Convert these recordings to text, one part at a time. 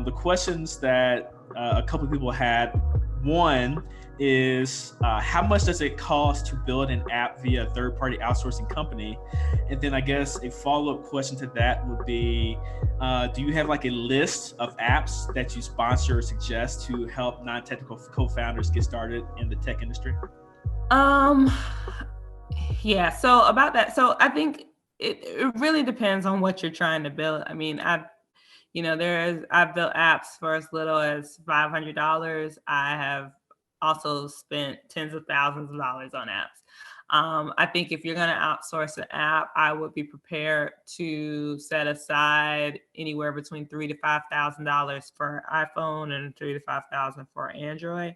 the questions that a couple of people had. One is how much does it cost to build an app via a third-party outsourcing company? And then I guess a follow-up question to that would be, do you have like a list of apps that you sponsor or suggest to help non-technical co-founders get started in the tech industry? Yeah, so about that, so I think it really depends on what you're trying to build. I mean, I've built apps for as little as $500. I have also spent tens of thousands of dollars on apps. I think if you're going to outsource an app, I would be prepared to set aside anywhere between $3,000 to $5,000 for iPhone and $3,000 to $5,000 for Android.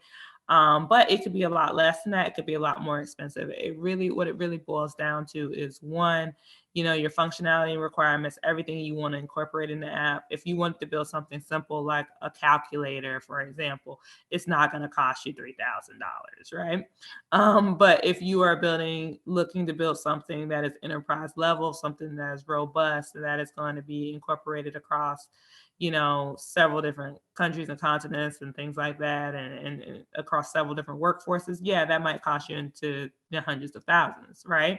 But it could be a lot less than that. It could be a lot more expensive. What it really boils down to is one, your functionality requirements, everything you want to incorporate in the app. If you want to build something simple like a calculator, for example, it's not going to cost you $3,000, right? But if you are looking to build something that is enterprise level, something that is robust, that is going to be incorporated across several different countries and continents and things like that, and across several different workforces, yeah, that might cost you into the hundreds of thousands, right?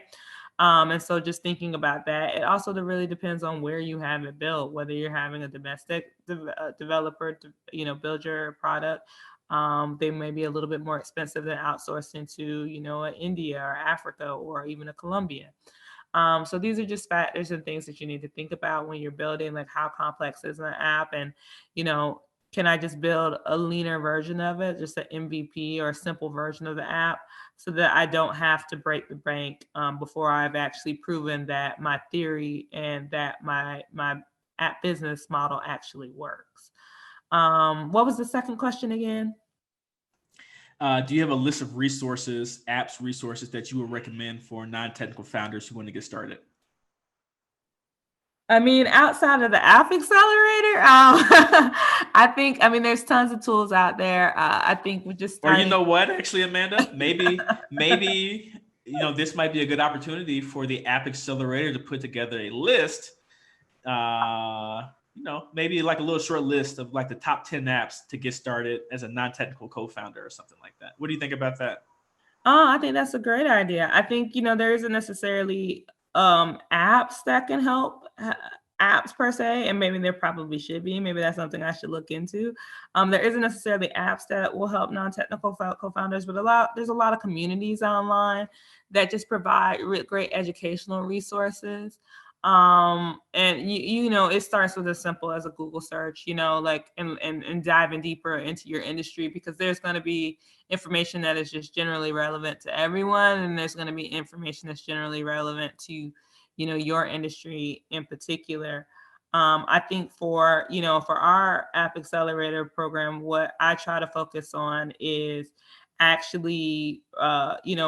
And so just thinking about that, it also really depends on where you have it built, whether you're having a domestic developer to, build your product. They may be a little bit more expensive than outsourcing to, India or Africa or even a Colombia. So these are just factors and things that you need to think about when you're building, like how complex is an app, and can I just build a leaner version of it, just an MVP or a simple version of the app, so that I don't have to break the bank before I've actually proven that my theory and that my app business model actually works. What was the second question again? Do you have a list of resources, apps, resources that you would recommend for non-technical founders who want to get started? I mean, outside of the app accelerator, there's tons of tools out there. I think we're just Or you know what, actually, Amanda, maybe this might be a good opportunity for the app accelerator to put together a list. Maybe like a little short list of like the top 10 apps to get started as a non-technical co-founder or something like that. What do you think about that? Oh, I think that's a great idea. I think, there isn't necessarily apps that can help, apps per se, and maybe there probably should be. Maybe that's something I should look into. There isn't necessarily apps that will help non-technical co-founders, but there's a lot of communities online that just provide great educational resources. And it starts with as simple as a Google search, like and diving deeper into your industry, because there's going to be information that is just generally relevant to everyone, and there's going to be information that's generally relevant to your industry in particular. I think for our app accelerator program, what I try to focus on is actually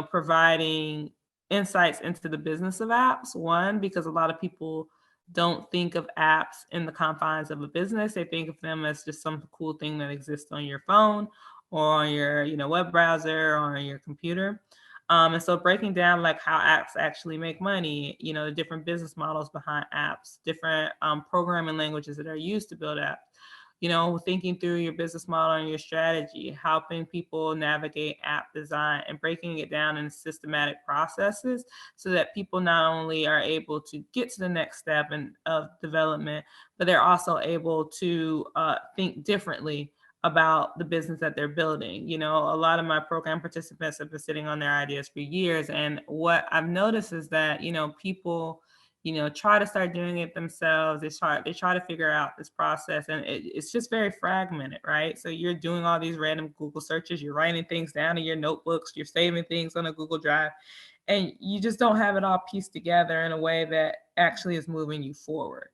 providing insights into the business of apps. One, because a lot of people don't think of apps in the confines of a business. They think of them as just some cool thing that exists on your phone or on your web browser or on your computer. And so breaking down like how apps actually make money, the different business models behind apps, different programming languages that are used to build apps, thinking through your business model and your strategy, helping people navigate app design and breaking it down in systematic processes so that people not only are able to get to the next step of development, but they're also able to think differently about the business that they're building. A lot of my program participants have been sitting on their ideas for years. And what I've noticed is that, people try to start doing it themselves. They try to figure out this process, and it's just very fragmented, right? So you're doing all these random Google searches, you're writing things down in your notebooks, you're saving things on a Google Drive, and you just don't have it all pieced together in a way that actually is moving you forward.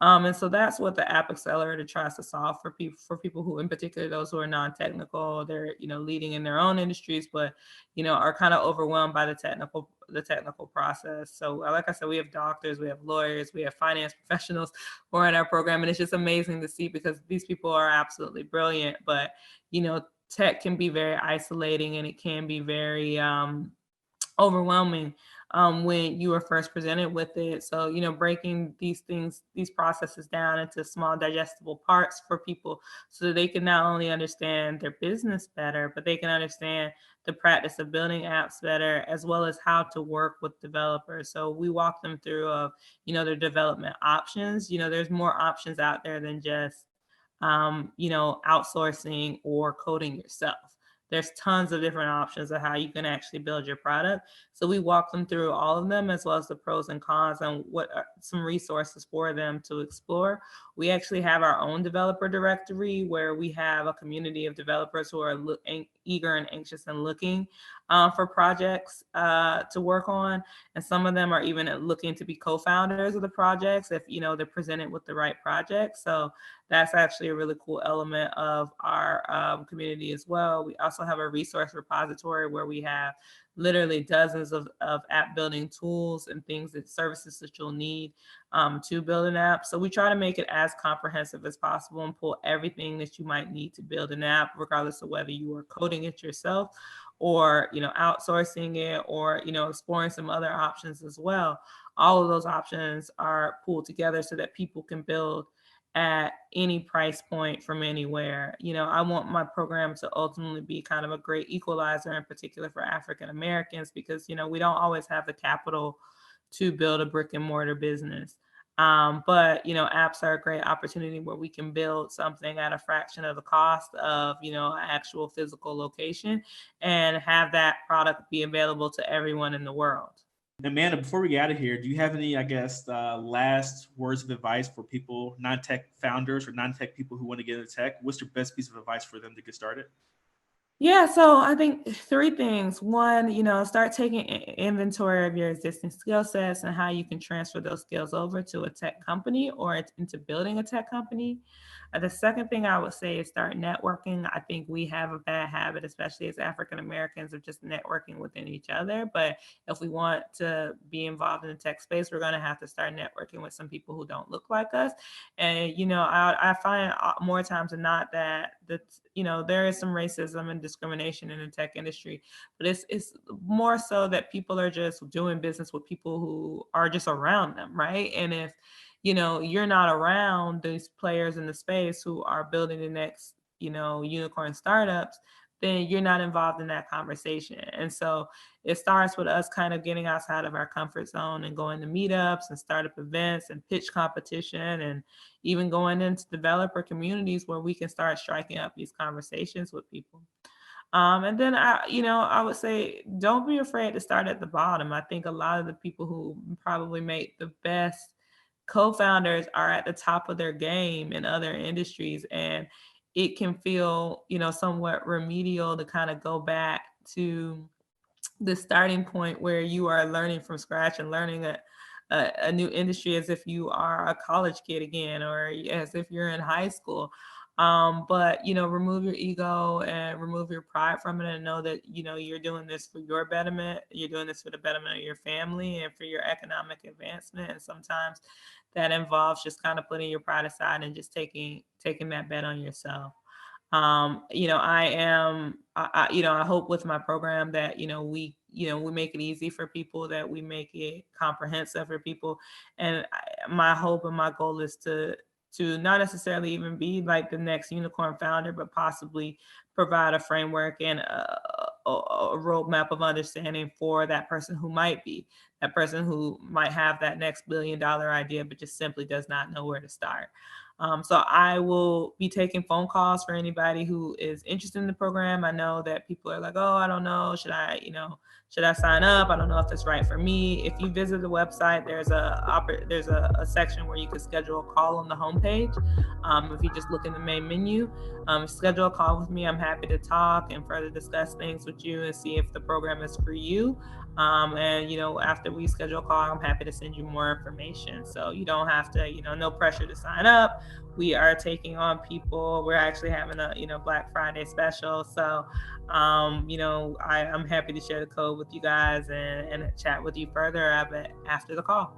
And so that's what the App Accelerator tries to solve for people who, in particular, those who are non-technical, they're, leading in their own industries, but, are kind of overwhelmed by the technical process. So like I said, we have doctors, we have lawyers, we have finance professionals who are in our program. And it's just amazing to see, because these people are absolutely brilliant, but, tech can be very isolating, and it can be very overwhelming when you were first presented with it. So, breaking these processes down into small digestible parts for people so that they can not only understand their business better, but they can understand the practice of building apps better, as well as how to work with developers. So we walk them through their development options. There's more options out there than just outsourcing or coding yourself. There's tons of different options of how you can actually build your product. So we walk them through all of them, as well as the pros and cons and what are some resources for them to explore. We actually have our own developer directory where we have a community of developers who are eager and anxious and looking for projects to work on. And some of them are even looking to be co-founders of the projects if, they're presented with the right project. So that's actually a really cool element of our community as well. We also have a resource repository where we have literally dozens of app building tools and things and services that you'll need to build an app. So we try to make it as comprehensive as possible and pull everything that you might need to build an app, regardless of whether you are coding it yourself or, outsourcing it or, exploring some other options as well. All of those options are pulled together so that people can build at any price point from anywhere. I want my program to ultimately be kind of a great equalizer, in particular for African Americans, because, we don't always have the capital to build a brick and mortar business. But, apps are a great opportunity where we can build something at a fraction of the cost of, an actual physical location and have that product be available to everyone in the world. Amanda, before we get out of here, do you have any, last words of advice for people, non-tech founders or non-tech people who want to get into tech? What's your best piece of advice for them to get started? Yeah, so I think 3 things. One, start taking inventory of your existing skill sets and how you can transfer those skills over to a tech company or into building a tech company. The second thing I would say is start networking. I think we have a bad habit, especially as African Americans, of just networking within each other. But if we want to be involved in the tech space, we're going to have to start networking with some people who don't look like us. And, I find more times than not that there is some racism and discrimination in the tech industry, but it's more so that people are just doing business with people who are just around them, right? And if you're not around these players in the space who are building the next unicorn startups, then you're not involved in that conversation. And so it starts with us kind of getting outside of our comfort zone and going to meetups and startup events and pitch competition, and even going into developer communities where we can start striking up these conversations with people. And then I would say, don't be afraid to start at the bottom. I think a lot of the people who probably make the best co-founders are at the top of their game in other industries, and it can feel, somewhat remedial to kind of go back to the starting point where you are learning from scratch and learning a new industry as if you are a college kid again, or as if you're in high school. But remove your ego and remove your pride from it, and know that you're doing this for your betterment. You're doing this for the betterment of your family and for your economic advancement. And sometimes that involves just kind of putting your pride aside and just taking that bet on yourself. I hope with my program that we make it easy for people, that we make it comprehensive for people. And my hope and my goal is to not necessarily even be like the next unicorn founder, but possibly provide a framework and a roadmap of understanding for that person who might have that next $1 billion idea, but just simply does not know where to start. So I will be taking phone calls for anybody who is interested in the program. I know that people are like, oh, I don't know. Should I sign up? I don't know if it's right for me. If you visit the website, there's a section where you can schedule a call on the homepage. If you just look in the main menu, schedule a call with me. I'm happy to talk and further discuss things with you and see if the program is for you. And after we schedule a call, I'm happy to send you more information. So you don't have to, no pressure to sign up. We are taking on people. We're actually having a Black Friday special. So I'm happy to share the code with you guys and chat with you further after the call.